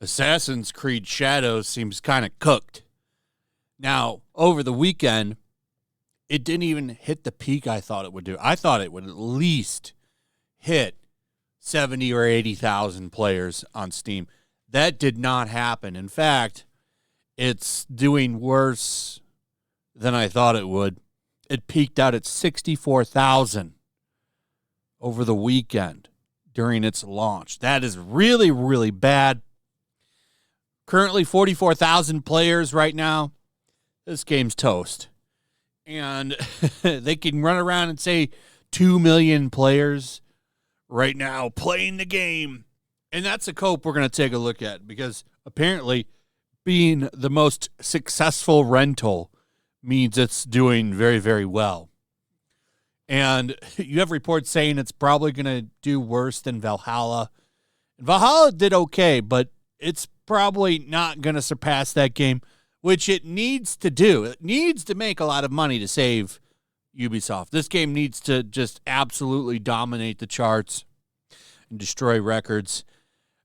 Assassin's Creed Shadows seems kind of cooked. Now, over the weekend, it didn't even hit the peak I thought it would do. I thought it would at least hit 70 or 80,000 players on Steam. That did not happen. In fact, it's doing worse than I thought it would. It peaked out at 64,000 over the weekend during its launch. That is really, really bad. Currently 44,000 players right now. This game's toast. And they can run around and say 2 million players right now playing the game. And that's a cope we're going to take a look at, because apparently being the most successful rental means it's doing very, very well. And you have reports saying it's probably going to do worse than Valhalla. Valhalla did okay, but it's probably not going to surpass that game, which it needs to do. It needs to make a lot of money to save Ubisoft. This game needs to just absolutely dominate the charts and destroy records.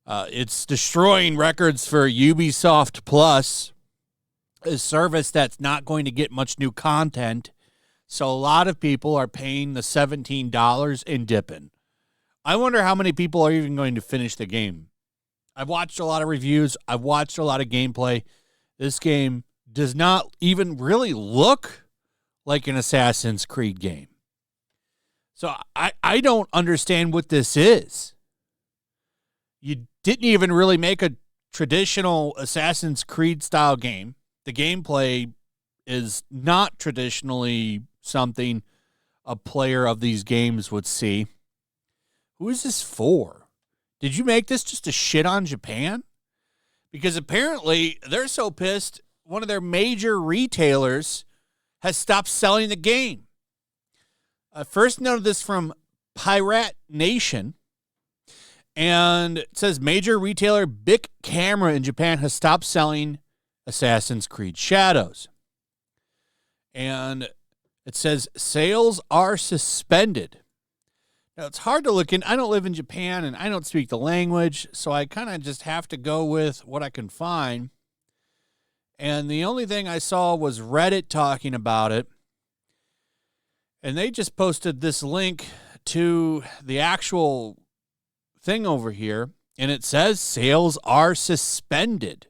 It's destroying records for Ubisoft Plus, a service that's not going to get much new content. So a lot of people are paying the $17 and dipping. I wonder how many people are even going to finish the game. I've watched a lot of reviews. I've watched a lot of gameplay. This game does not even really look like an Assassin's Creed game. So I don't understand what this is. You didn't even really make a traditional Assassin's Creed style game. The gameplay is not traditionally something a player of these games would see. Who is this for? Did you make this just to shit on Japan? Because apparently they're so pissed, one of their major retailers has stopped selling the game. I first noted this from Pirate Nation, and it says major retailer Bic Camera in Japan has stopped selling Assassin's Creed Shadows. And it says sales are suspended. Now, it's hard to look in. I don't live in Japan, and I don't speak the language, so I kind of just have to go with what I can find. And the only thing I saw was Reddit talking about it. And they just posted this link to the actual thing over here, and it says sales are suspended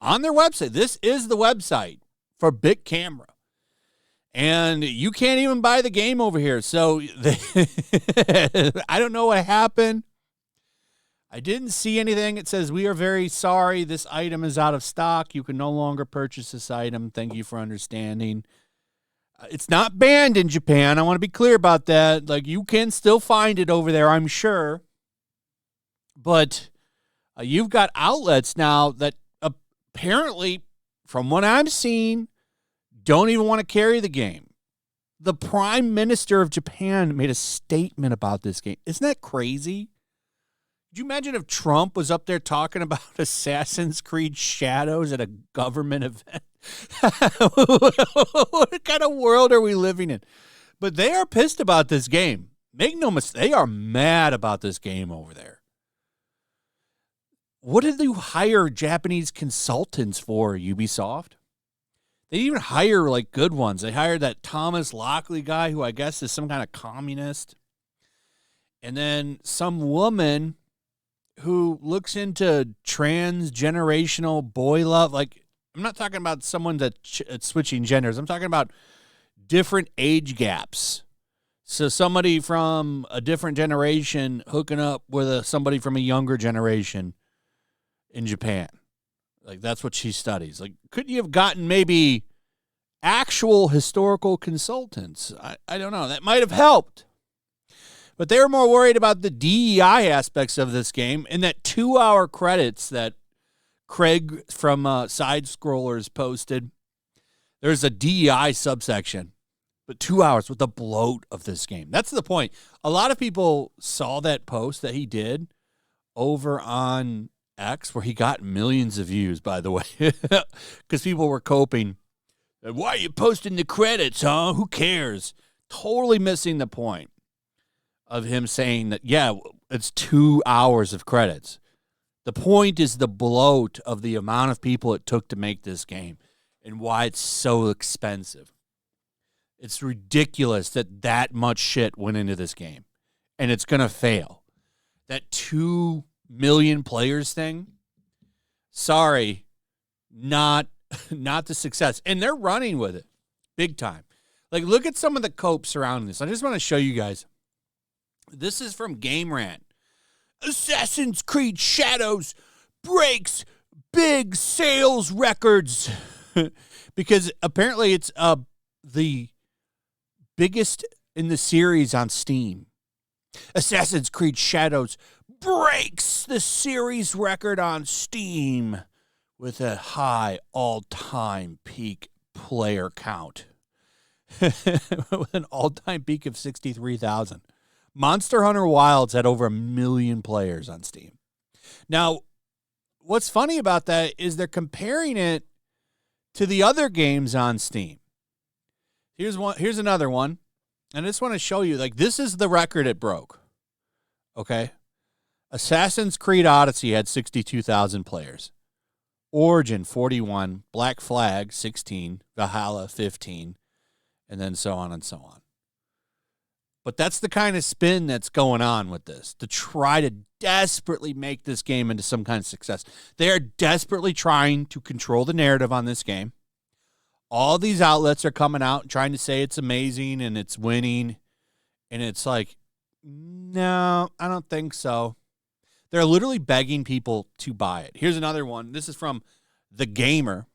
on their website. This is the website for Bic Camera. And you can't even buy the game over here. So I don't know what happened. I didn't see anything. It says, we are very sorry. This item is out of stock. You can no longer purchase this item. Thank you for understanding. It's not banned in Japan. I want to be clear about that. Like, you can still find it over there, I'm sure. But you've got outlets now that apparently, from what I'm seeing, don't even want to carry the game. The Prime Minister of Japan made a statement about this game. Isn't that crazy? Could you imagine if Trump was up there talking about Assassin's Creed Shadows at a government event? What kind of world are we living in? But they are pissed about this game. Make no mistake, they are mad about this game over there. What did you hire Japanese consultants for, Ubisoft? They even hire, like, good ones. They hired that Thomas Lockley guy, who I guess is some kind of communist. And then some woman who looks into transgenerational boy love. Like, I'm not talking about someone that's switching genders. I'm talking about different age gaps. So somebody from a different generation hooking up with somebody from a younger generation in Japan. Like, that's what she studies. Like, couldn't you have gotten maybe actual historical consultants? I don't know. That might have helped. But they were more worried about the DEI aspects of this game and that 2-hour credits that Craig from Side Scrollers posted. There's a DEI subsection, but 2 hours with the bloat of this game. That's the point. A lot of people saw that post that he did over on X, where he got millions of views, by the way, because people were coping Why are you posting the credits, huh? Who cares? Totally missing the point of him saying that, yeah, it's 2 hours of credits. The point is the bloat of the amount of people it took to make this game and why it's so expensive. It's ridiculous that much shit went into this game, and it's going to fail. That 2 million players thing, sorry, not the success. And they're running with it big time. Like, look at some of the cope surrounding this. I just want to show you guys. This is from Game Rant. Assassin's Creed Shadows breaks big sales records because apparently it's the biggest in the series on Steam. Assassin's Creed Shadows breaks the series record on Steam with a high all-time peak player count. With an all-time peak of 63,000. Monster Hunter Wilds had over 1 million players on Steam. Now, what's funny about that is they're comparing it to the other games on Steam. Here's another one. And I just want to show you, like, this is the record it broke. Okay? Assassin's Creed Odyssey had 62,000 players. Origin, 41. Black Flag, 16. Valhalla, 15. And then so on and so on. But that's the kind of spin that's going on with this, to try to desperately make this game into some kind of success. They are desperately trying to control the narrative on this game. All these outlets are coming out and trying to say it's amazing and it's winning. And it's like, no, I don't think so. They're literally begging people to buy it. Here's another one. This is from The Gamer.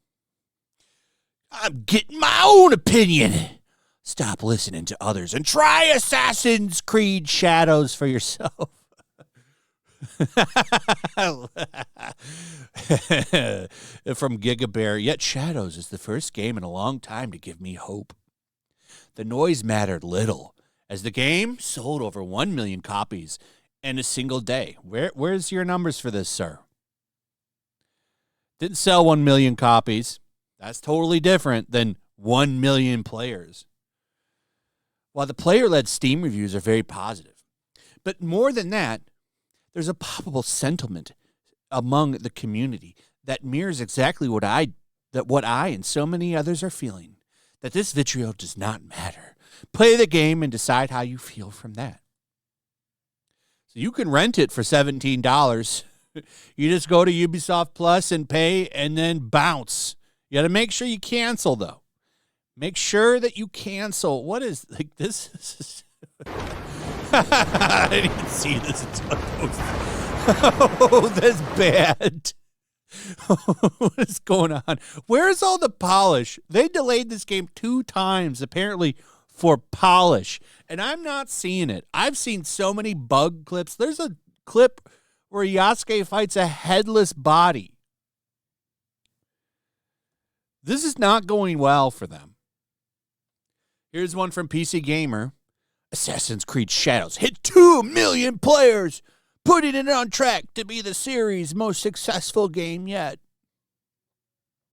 I'm getting my own opinion. Stop listening to others and try Assassin's Creed Shadows for yourself. From Gigabear, yet Shadows is the first game in a long time to give me hope. The noise mattered little, as the game sold over 1 million copies in a single day. Where's your numbers for this, sir? Didn't sell 1 million copies. That's totally different than 1 million players. While the player-led Steam reviews are very positive. But more than that, there's a palpable sentiment among the community that mirrors exactly what I and so many others are feeling, that this vitriol does not matter. Play the game and decide how you feel from that. So you can rent it for $17. You just go to Ubisoft Plus and pay and then bounce. You got to make sure you cancel, though. Make sure that you cancel. What is, like, this? I didn't even see this until I posted. Oh, that's bad. What is going on? Where's all the polish? They delayed this game 2 times, apparently, for polish. And I'm not seeing it. I've seen so many bug clips. There's a clip where Yasuke fights a headless body. This is not going well for them. Here's one from PC Gamer. Assassin's Creed Shadows hit 2 million players, putting it on track to be the series' most successful game yet.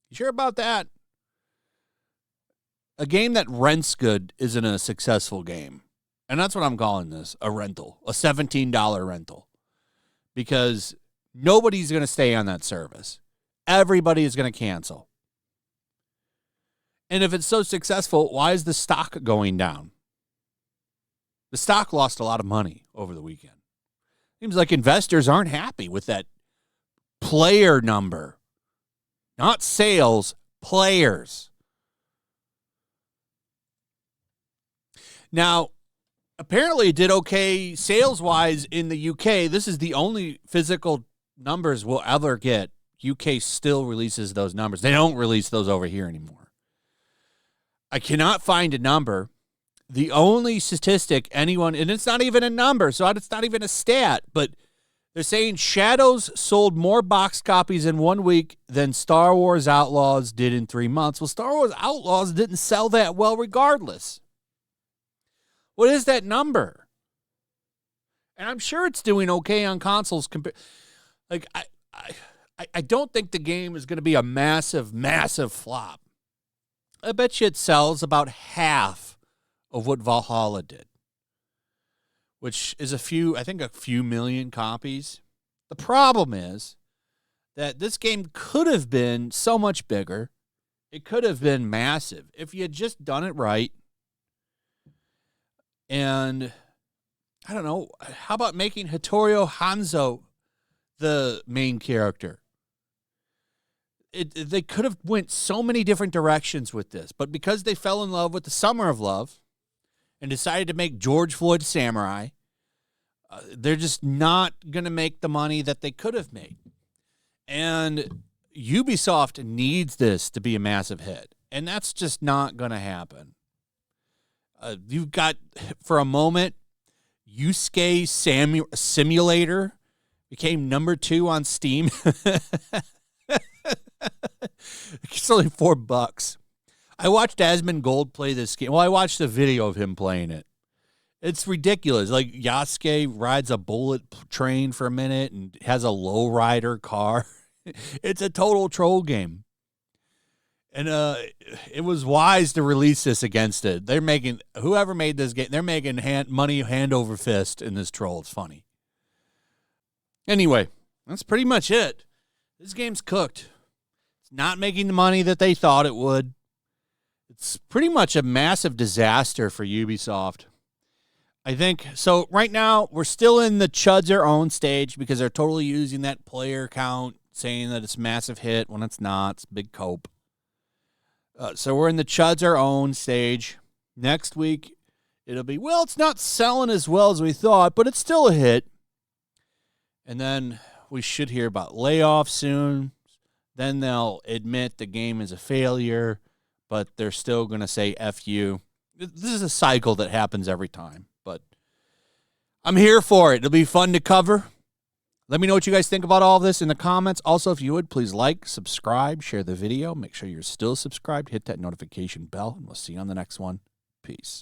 You sure about that? A game that rents good isn't a successful game. And that's what I'm calling this, a rental, a $17 rental. Because nobody's going to stay on that service. Everybody is going to cancel. And if it's so successful, why is the stock going down? The stock lost a lot of money over the weekend. Seems like investors aren't happy with that player number. Not sales, players. Now, apparently it did okay sales-wise in the UK. This is the only physical numbers we'll ever get. UK still releases those numbers. They don't release those over here anymore. I cannot find a number. The only statistic anyone, and it's not even a number, so it's not even a stat, but they're saying Shadows sold more box copies in 1 week than Star Wars Outlaws did in 3 months. Well, Star Wars Outlaws didn't sell that well regardless. What is that number? And I'm sure it's doing okay on consoles. Like, I don't think the game is going to be a massive, massive flop. I bet you it sells about half of what Valhalla did, which is a few million copies. The problem is that this game could have been so much bigger. It could have been massive if you had just done it right. And I don't know, how about making Hattori Hanzo the main character? They could have went so many different directions with this, but because they fell in love with the Summer of Love and decided to make George Floyd Samurai, they're just not going to make the money that they could have made. And Ubisoft needs this to be a massive hit, and that's just not going to happen. You've got, for a moment, Yusuke Simulator became number 2 on Steam. It's only $4. I watched Asmongold play this game. Well, I watched a video of him playing it. It's ridiculous. Like, Yasuke rides a bullet train for a minute and has a lowrider car. It's a total troll game. And it was wise to release this against it. They're making, whoever made this game, they're making money hand over fist in this troll. It's funny. Anyway, that's pretty much it. This game's cooked. It's not making the money that they thought it would. It's pretty much a massive disaster for Ubisoft. I think, so right now, we're still in the Chuds Their Own stage because they're totally using that player count, saying that it's a massive hit when it's not. It's a big cope. So we're in the Chuds Our Own stage. Next week, it'll be, well, it's not selling as well as we thought, but it's still a hit. And then we should hear about layoffs soon. Then they'll admit the game is a failure, but they're still going to say F you. This is a cycle that happens every time, but I'm here for it. It'll be fun to cover. Let me know what you guys think about all of this in the comments. Also, if you would, please like, subscribe, share the video. Make sure you're still subscribed. Hit that notification bell, and we'll see you on the next one. Peace.